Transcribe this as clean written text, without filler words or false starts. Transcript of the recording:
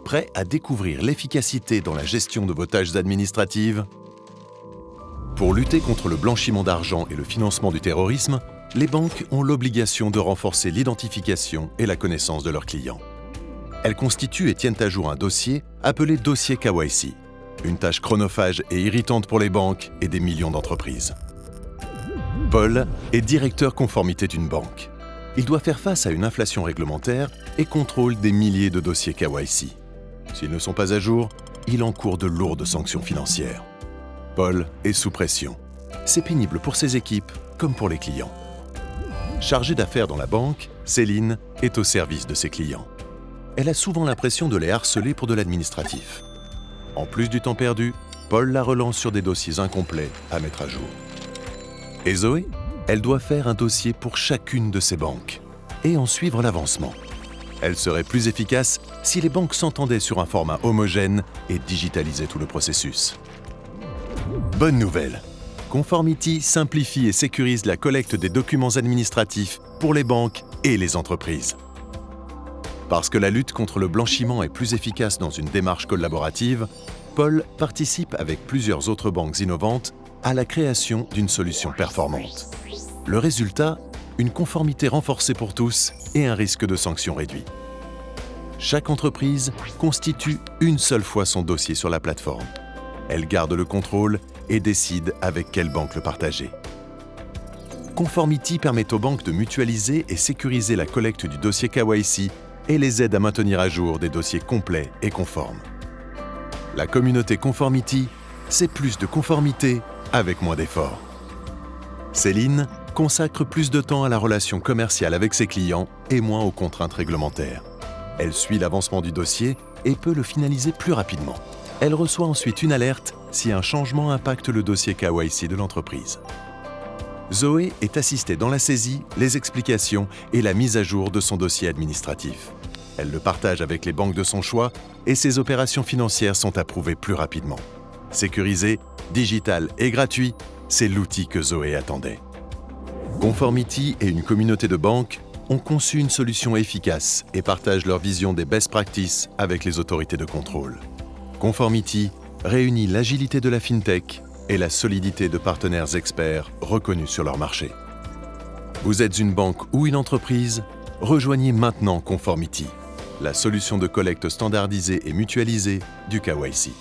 Prêt à découvrir l'efficacité dans la gestion de vos tâches administratives? Pour lutter contre le blanchiment d'argent et le financement du terrorisme, les banques ont l'obligation de renforcer l'identification et la connaissance de leurs clients. Elles constituent et tiennent à jour un dossier appelé dossier KYC, une tâche chronophage et irritante pour les banques et des millions d'entreprises. Paul est directeur conformité d'une banque. Il doit faire face à une inflation réglementaire et contrôle des milliers de dossiers KYC. S'ils ne sont pas à jour, il encourt de lourdes sanctions financières. Paul est sous pression. C'est pénible pour ses équipes comme pour les clients. Chargée d'affaires dans la banque, Céline est au service de ses clients. Elle a souvent l'impression de les harceler pour de l'administratif. En plus du temps perdu, Paul la relance sur des dossiers incomplets à mettre à jour. Et Zoé, elle doit faire un dossier pour chacune de ses banques et en suivre l'avancement. Elle serait plus efficace si les banques s'entendaient sur un format homogène et digitalisaient tout le processus. Bonne nouvelle! Conformity simplifie et sécurise la collecte des documents administratifs pour les banques et les entreprises. Parce que la lutte contre le blanchiment est plus efficace dans une démarche collaborative, Paul participe avec plusieurs autres banques innovantes à la création d'une solution performante. Le résultat, une conformité renforcée pour tous et un risque de sanction réduit. Chaque entreprise constitue une seule fois son dossier sur la plateforme. Elle garde le contrôle et décide avec quelle banque le partager. Conformity permet aux banques de mutualiser et sécuriser la collecte du dossier KYC et les aide à maintenir à jour des dossiers complets et conformes. La communauté Conformity, c'est plus de conformité avec moins d'efforts. Céline consacre plus de temps à la relation commerciale avec ses clients et moins aux contraintes réglementaires. Elle suit l'avancement du dossier et peut le finaliser plus rapidement. Elle reçoit ensuite une alerte si un changement impacte le dossier KYC de l'entreprise. Zoé est assistée dans la saisie, les explications et la mise à jour de son dossier administratif. Elle le partage avec les banques de son choix et ses opérations financières sont approuvées plus rapidement. Sécurisé, digital et gratuit, c'est l'outil que Zoé attendait. Conformity et une communauté de banques ont conçu une solution efficace et partagent leur vision des best practices avec les autorités de contrôle. Conformity réunit l'agilité de la fintech et la solidité de partenaires experts reconnus sur leur marché. Vous êtes une banque ou une entreprise? Rejoignez maintenant Conformity, la solution de collecte standardisée et mutualisée du KYC.